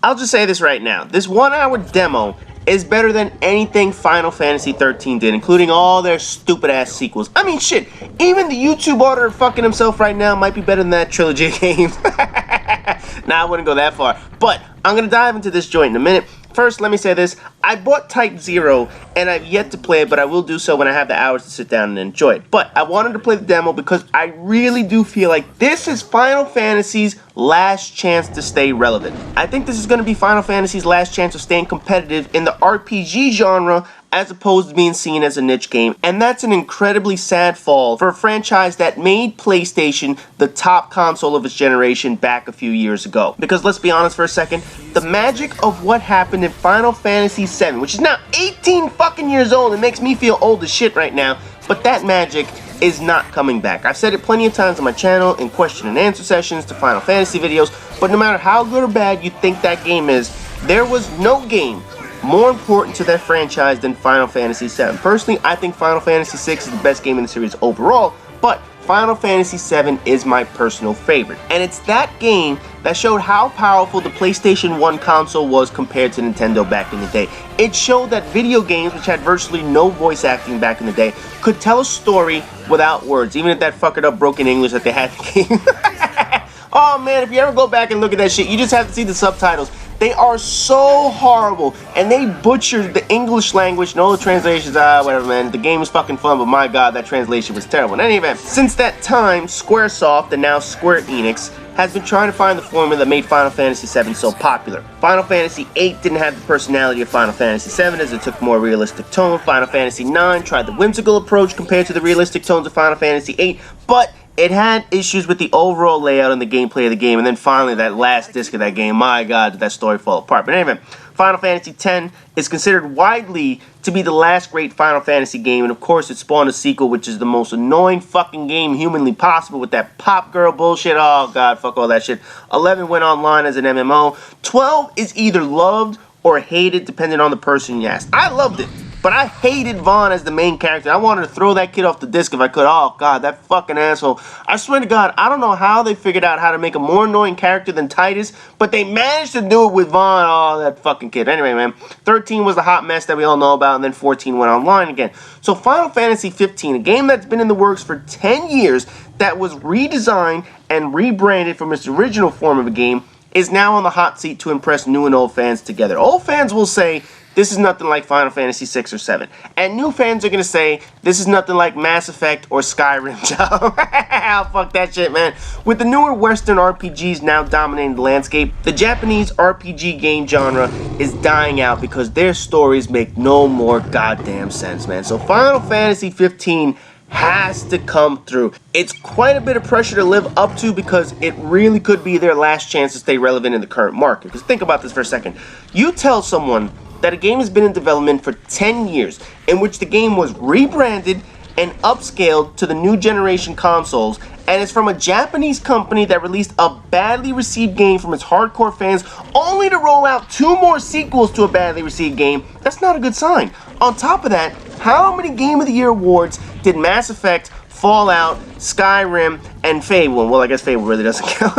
I'll just say this right now. This 1-hour demo is better than anything Final Fantasy 13 did, including all their stupid-ass sequels. I mean, shit, even the YouTube auditor fucking himself right now might be better than that trilogy of games. Nah, I wouldn't go that far. But I'm going to dive into this joint in a minute. First, let me say this. I bought Type 0, and I've yet to play it, but I will do so when I have the hours to sit down and enjoy it. But I wanted to play the demo because I really do feel like this is Final Fantasy's last chance to stay relevant. I think this is going to be Final Fantasy's last chance of staying competitive in the RPG genre as opposed to being seen as a niche game, and that's an incredibly sad fall for a franchise that made PlayStation the top console of its generation back a few years ago. Because let's be honest for a second, the magic of what happened in Final Fantasy VII, which is now 18 fucking years old, it makes me feel old as shit right now, but that magic is not coming back. I've said it plenty of times on my channel in question and answer sessions to Final Fantasy videos, but no matter how good or bad you think that game is, there was no game more important to that franchise than Final Fantasy VII. Personally, I think Final Fantasy VI is the best game in the series overall, but Final Fantasy VII is my personal favorite. And it's that game that showed how powerful the PlayStation 1 console was compared to Nintendo back in the day. It showed that video games, which had virtually no voice acting back in the day, could tell a story without words, even if that fuckered up broken English that they had in the game. Oh man, if you ever go back and look at that shit, you just have to see the subtitles. They are so horrible, and they butchered the English language and all the translations. Whatever, man. The game was fucking fun, but my god, that translation was terrible. In any event, since that time, Squaresoft, and now Square Enix, has been trying to find the formula that made Final Fantasy VII so popular. Final Fantasy VIII didn't have the personality of Final Fantasy VII as it took a more realistic tone. Final Fantasy IX tried the whimsical approach compared to the realistic tones of Final Fantasy VIII, but it had issues with the overall layout and the gameplay of the game, and then finally that last disc of that game, my god, did that story fall apart. But anyway, Final Fantasy X is considered widely to be the last great Final Fantasy game, and of course it spawned a sequel, which is the most annoying fucking game humanly possible with that pop girl bullshit. Oh god, fuck all that shit. 11 went online as an MMO. 12 is either loved or hated depending on the person you ask. I loved it, but I hated Vaughn as the main character. I wanted to throw that kid off the disc if I could. Oh god, that fucking asshole. I swear to god, I don't know how they figured out how to make a more annoying character than Titus, but they managed to do it with Vaughn. Oh, that fucking kid. Anyway, man, 13 was the hot mess that we all know about, and then 14 went online again. So Final Fantasy 15, a game that's been in the works for 10 years, that was redesigned and rebranded from its original form of a game, is now on the hot seat to impress new and old fans together. Old fans will say, this is nothing like Final Fantasy 6 or 7. And new fans are going to say, this is nothing like Mass Effect or Skyrim. Fuck that shit, man. With the newer Western RPGs now dominating the landscape, the Japanese RPG game genre is dying out because their stories make no more goddamn sense, man. So Final Fantasy 15 has to come through. It's quite a bit of pressure to live up to because it really could be their last chance to stay relevant in the current market. Because think about this for a second. You tell someone that a game has been in development for 10 years, in which the game was rebranded and upscaled to the new generation consoles, and it's from a Japanese company that released a badly received game from its hardcore fans, only to roll out 2 more sequels to a badly received game. That's not a good sign. On top of that, how many Game of the Year awards did Mass Effect, Fallout, Skyrim, and Fable? Well, I guess Fable really doesn't count.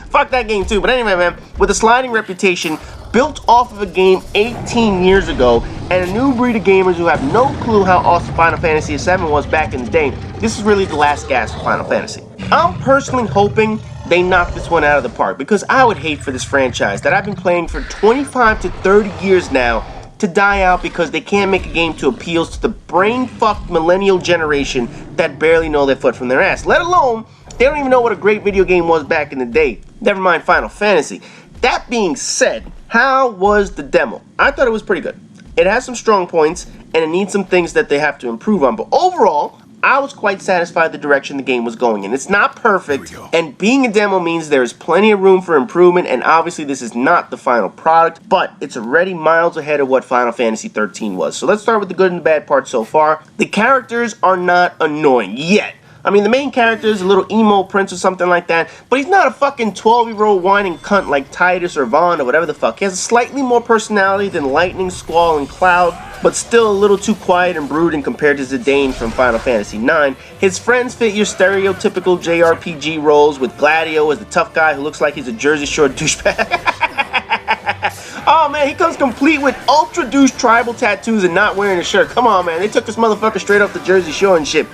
Fuck that game too. But anyway, man, with a sliding reputation, built off of a game 18 years ago, and a new breed of gamers who have no clue how awesome Final Fantasy VII was back in the day, this is really the last gasp for Final Fantasy. I'm personally hoping they knock this one out of the park, because I would hate for this franchise that I've been playing for 25 to 30 years now to die out because they can't make a game to appeal to the brain-fucked millennial generation that barely know their foot from their ass. Let alone, they don't even know what a great video game was back in the day. Never mind Final Fantasy. That being said, how was the demo? I thought it was pretty good. It has some strong points, and it needs some things that they have to improve on. But overall, I was quite satisfied with the direction the game was going in. It's not perfect, and being a demo means there is plenty of room for improvement, and obviously this is not the final product, but it's already miles ahead of what Final Fantasy 13 was. So let's start with the good and the bad part so far. The characters are not annoying yet. I mean, the main character is a little emo prince or something like that, but he's not a fucking 12-year-old whining cunt like Titus or Vaughn or whatever the fuck. He has slightly more personality than Lightning, Squall, and Cloud, but still a little too quiet and brooding compared to Zidane from Final Fantasy IX. His friends fit your stereotypical JRPG roles, with Gladio as the tough guy who looks like he's a Jersey Shore douchebag. man, he comes complete with ultra douche tribal tattoos and not wearing a shirt. Come on, man, they took this motherfucker straight off the Jersey Shore and shit.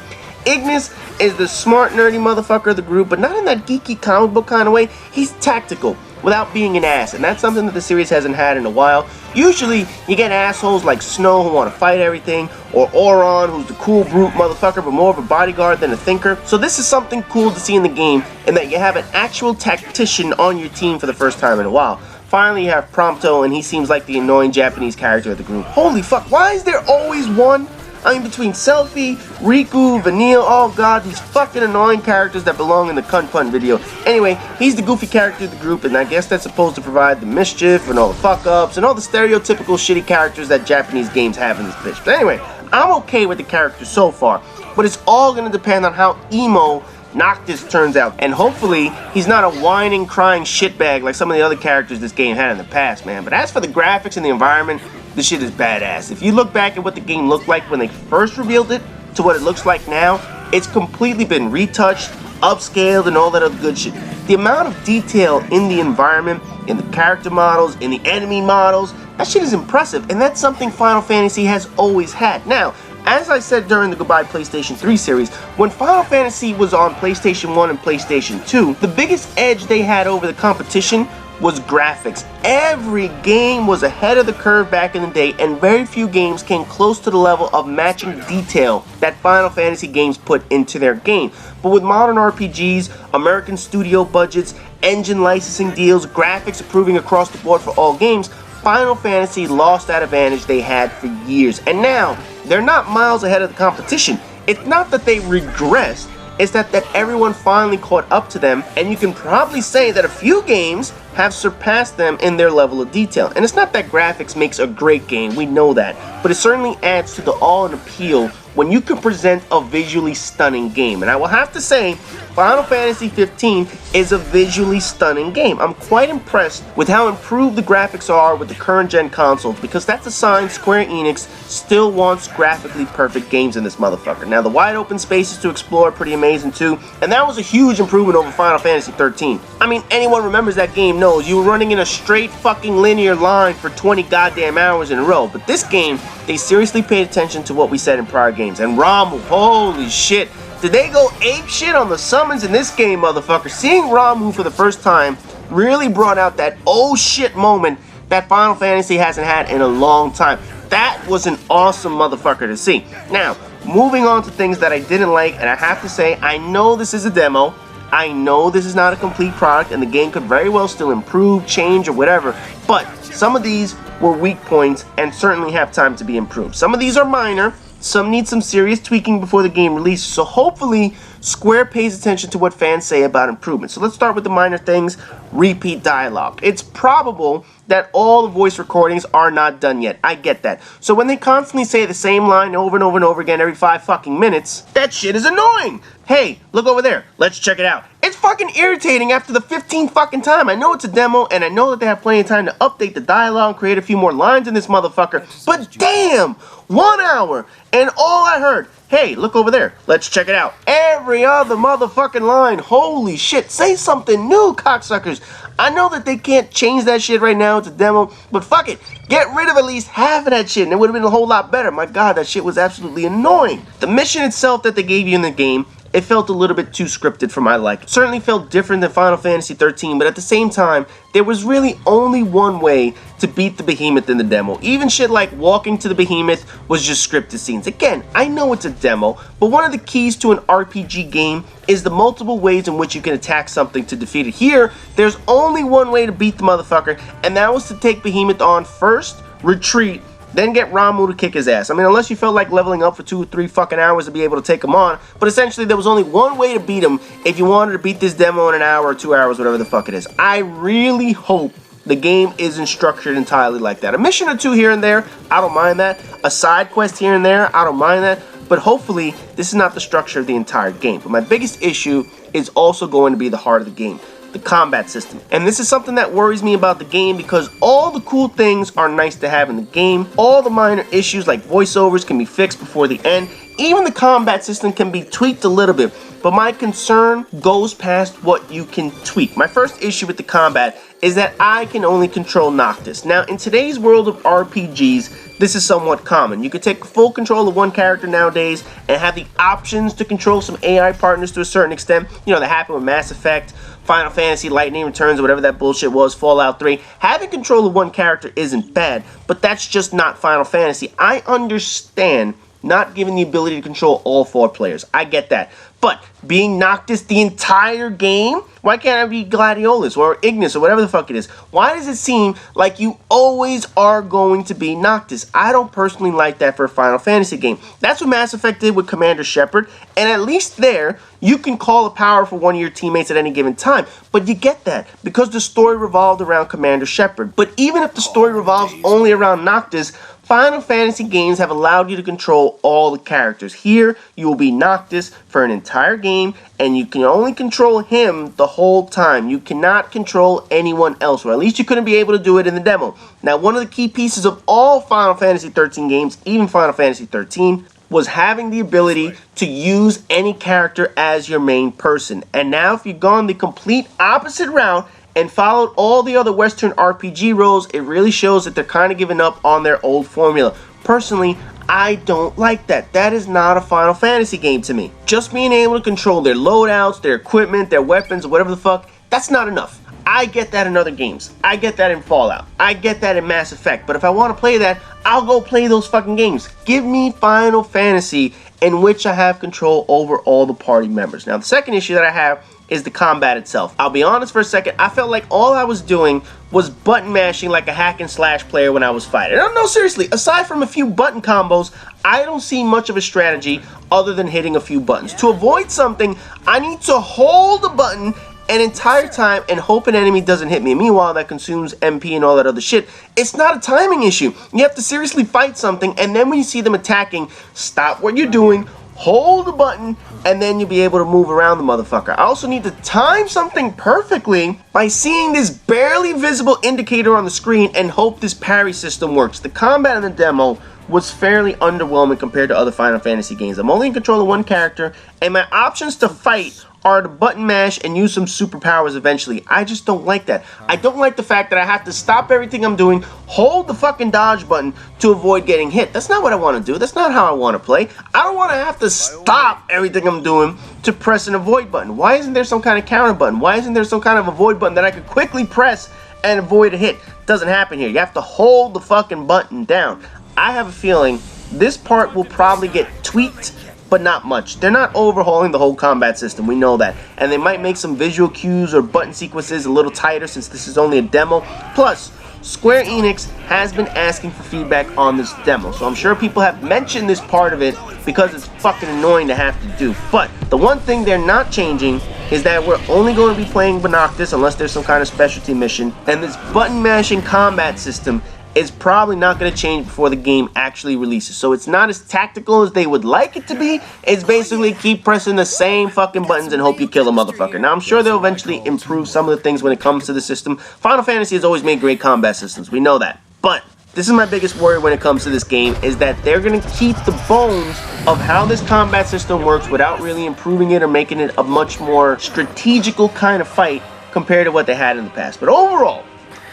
Ignis is the smart, nerdy motherfucker of the group, but not in that geeky comic book kind of way. He's tactical without being an ass, and that's something that the series hasn't had in a while. Usually, you get assholes like Snow who want to fight everything, or Auron who's the cool brute motherfucker but more of a bodyguard than a thinker. So this is something cool to see in the game, in that you have an actual tactician on your team for the first time in a while. Finally, you have Prompto, and he seems like the annoying Japanese character of the group. Holy fuck, why is there always one? I mean, between Selfie, Riku, Vanille, oh god, these fucking annoying characters that belong in the Kun Pun video. Anyway, he's the goofy character of the group, and I guess that's supposed to provide the mischief and all the fuck-ups and all the stereotypical shitty characters that Japanese games have in this bitch. But anyway, I'm okay with the character so far, but it's all gonna depend on how emo Noctis turns out, and hopefully he's not a whining, crying shitbag like some of the other characters this game had in the past, man. But as for the graphics and the environment, this shit is badass. If you look back at what the game looked like when they first revealed it to what it looks like now, it's completely been retouched, upscaled, and all that other good shit. The amount of detail in the environment, in the character models, in the enemy models, that shit is impressive, and that's something Final Fantasy has always had. Now, as I said during the Goodbye PlayStation 3 series, when Final Fantasy was on PlayStation 1 and PlayStation 2, the biggest edge they had over the competition was graphics. Every game was ahead of the curve back in the day, and very few games came close to the level of matching detail that Final Fantasy games put into their game. But with modern RPGs, American studio budgets, engine licensing deals, graphics improving across the board for all games, Final Fantasy lost that advantage they had for years. And now, they're not miles ahead of the competition. It's not that they regressed, it's that everyone finally caught up to them, and you can probably say that a few games have surpassed them in their level of detail. And it's not that graphics makes a great game, we know that, but it certainly adds to the awe and appeal when you can present a visually stunning game. And I will have to say, Final Fantasy 15 is a visually stunning game. I'm quite impressed with how improved the graphics are with the current gen consoles, because that's a sign Square Enix still wants graphically perfect games in this motherfucker. Now, the wide open spaces to explore are pretty amazing too, and that was a huge improvement over Final Fantasy 13. I mean, anyone remembers that game knows you were running in a straight fucking linear line for 20 goddamn hours in a row. But this game, they seriously paid attention to what we said in prior games. And Ramuh, holy shit, did they go ape shit on the summons in this game, motherfucker? Seeing Ramuh for the first time really brought out that oh shit moment that Final Fantasy hasn't had in a long time. That was an awesome motherfucker to see. Now, moving on to things that I didn't like, and I have to say, I know this is a demo, I know this is not a complete product, and the game could very well still improve, change, or whatever, but some of these were weak points and certainly have time to be improved. Some of these are minor, some need some serious tweaking before the game releases, so hopefully Square pays attention to what fans say about improvements. So let's start with the minor things. Repeat dialogue. It's probable that all the voice recordings are not done yet. I get that. So when they constantly say the same line over and over and over again every 5 fucking minutes, that shit is annoying. Hey, look over there. Let's check it out. It's fucking irritating after the 15th fucking time. I know it's a demo, and I know that they have plenty of time to update the dialogue, create a few more lines in this motherfucker, but damn, 1 hour, and all I heard, hey, look over there. Let's check it out. Every other motherfucking line. Holy shit. Say something new, cocksuckers. I know that they can't change that shit right now. It's a demo. But fuck it. Get rid of at least half of that shit and it would have been a whole lot better. My god, that shit was absolutely annoying. The mission itself that they gave you in the game, it felt a little bit too scripted for my liking. It certainly felt different than Final Fantasy 13, but at the same time, there was really only one way to beat the behemoth in the demo. Even shit like walking to the behemoth was just scripted scenes. Again, I know it's a demo, but one of the keys to an RPG game is the multiple ways in which you can attack something to defeat it. Here, there's only one way to beat the motherfucker, and that was to take behemoth on first, retreat, then get Ramuh to kick his ass. I mean, unless you felt like leveling up for 2 or 3 fucking hours to be able to take him on, but essentially there was only one way to beat him if you wanted to beat this demo in an hour or 2 hours, whatever the fuck it is. I really hope the game isn't structured entirely like that. A mission or two here and there, I don't mind that. A side quest here and there, I don't mind that. But hopefully, this is not the structure of the entire game. But my biggest issue is also going to be the heart of the game. The combat system. And this is something that worries me about the game because all the cool things are nice to have in the game. All the minor issues like voiceovers can be fixed before the end. Even the combat system can be tweaked a little bit, but my concern goes past what you can tweak. My first issue with the combat is that I can only control Noctis. Now, in today's world of RPGs, this is somewhat common. You can take full control of one character nowadays and have the options to control some AI partners to a certain extent. You know, that happened with Mass Effect, Final Fantasy, Lightning Returns, or whatever that bullshit was, Fallout 3. Having control of one character isn't bad, but that's just not Final Fantasy. I understand not giving the ability to control all 4 players. I get that. But being Noctis the entire game? Why can't I be Gladiolus or Ignis or whatever the fuck it is? Why does it seem like you always are going to be Noctis? I don't personally like that for a Final Fantasy game. That's what Mass Effect did with Commander Shepard, and at least there, you can call a power for one of your teammates at any given time. But you get that because the story revolved around Commander Shepard. But even if the story revolves only around Noctis, Final Fantasy games have allowed you to control all the characters. Here, you will be Noctis for an entire game, and you can only control him the whole time. You cannot control anyone else, or at least you couldn't be able to do it in the demo. Now, one of the key pieces of all Final Fantasy 13 games, even Final Fantasy 13, was having the ability to use any character as your main person. And now, if you've gone the complete opposite route and followed all the other Western RPG roles, it really shows that they're kind of giving up on their old formula. Personally, I don't like that. That is not a Final Fantasy game to me. Just being able to control their loadouts, their equipment, their weapons, whatever the fuck, that's not enough. I get that in other games. I get that in Fallout. I get that in Mass Effect. But if I want to play that, I'll go play those fucking games. Give me Final Fantasy in which I have control over all the party members. Now, the second issue that I have is the combat itself. I'll be honest for a second, I felt like all I was doing was button mashing like a hack and slash player when I was fighting. No, seriously, aside from a few button combos, I don't see much of a strategy other than hitting a few buttons. To avoid something, I need to hold the button an entire time and hope an enemy doesn't hit me. Meanwhile, that consumes MP and all that other shit. It's not a timing issue. You have to seriously fight something, and then when you see them attacking, stop what you're doing, hold the button, and then you'll be able to move around the motherfucker. I also need to time something perfectly by seeing this barely visible indicator on the screen and hope this parry system works. The combat in the demo was fairly underwhelming compared to other Final Fantasy games. I'm only in control of one character, and my options to fight are to button mash and use some superpowers eventually. I just don't like that. I don't like the fact that I have to stop everything I'm doing, hold the fucking dodge button to avoid getting hit. That's not what I want to do. That's not how I want to play. I don't want to have to stop everything I'm doing to press an avoid button. Why isn't there some kind of counter button? Why isn't there some kind of avoid button that I could quickly press and avoid a hit? Doesn't happen here. You have to hold the fucking button down. I have a feeling this part will probably get tweaked, but not much. They're not overhauling the whole combat system, we know that. And they might make some visual cues or button sequences a little tighter since this is only a demo. Plus, Square Enix has been asking for feedback on this demo, so I'm sure people have mentioned this part of it because it's fucking annoying to have to do. But the one thing they're not changing is that we're only going to be playing Noctis unless there's some kind of specialty mission, and this button mashing combat system is probably not going to change before the game actually releases. So it's not as tactical as they would like it to be. It's basically keep pressing the same fucking buttons and hope you kill a motherfucker. Now, I'm sure they'll eventually improve some of the things when it comes to the system. Final Fantasy has always made great combat systems. We know that. But this is my biggest worry when it comes to this game, is that they're going to keep the bones of how this combat system works without really improving it or making it a much more strategical kind of fight compared to what they had in the past. But overall,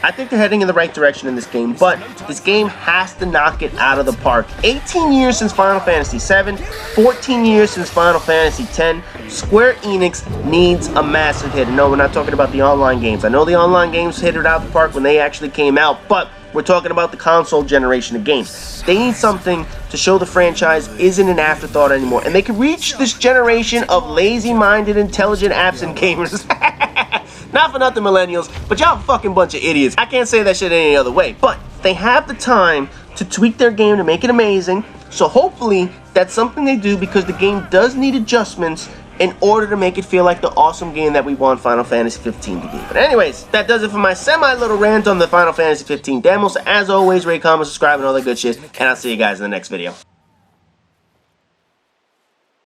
I think they're heading in the right direction in this game, but this game has to knock it out of the park. 18 years since Final Fantasy VII, 14 years since Final Fantasy X, Square Enix needs a massive hit. And no, we're not talking about the online games. I know the online games hit it out of the park when they actually came out, but we're talking about the console generation of games. They need something to show the franchise isn't an afterthought anymore, and they can reach this generation of lazy-minded, intelligent, absent gamers. Not for nothing, millennials, but y'all a fucking bunch of idiots. I can't say that shit any other way. But they have the time to tweak their game to make it amazing. So hopefully that's something they do, because the game does need adjustments in order to make it feel like the awesome game that we want Final Fantasy 15 to be. But anyways, that does it for my semi-little rant on the Final Fantasy 15 demo. So as always, rate, comment, subscribe, and all that good shit. And I'll see you guys in the next video.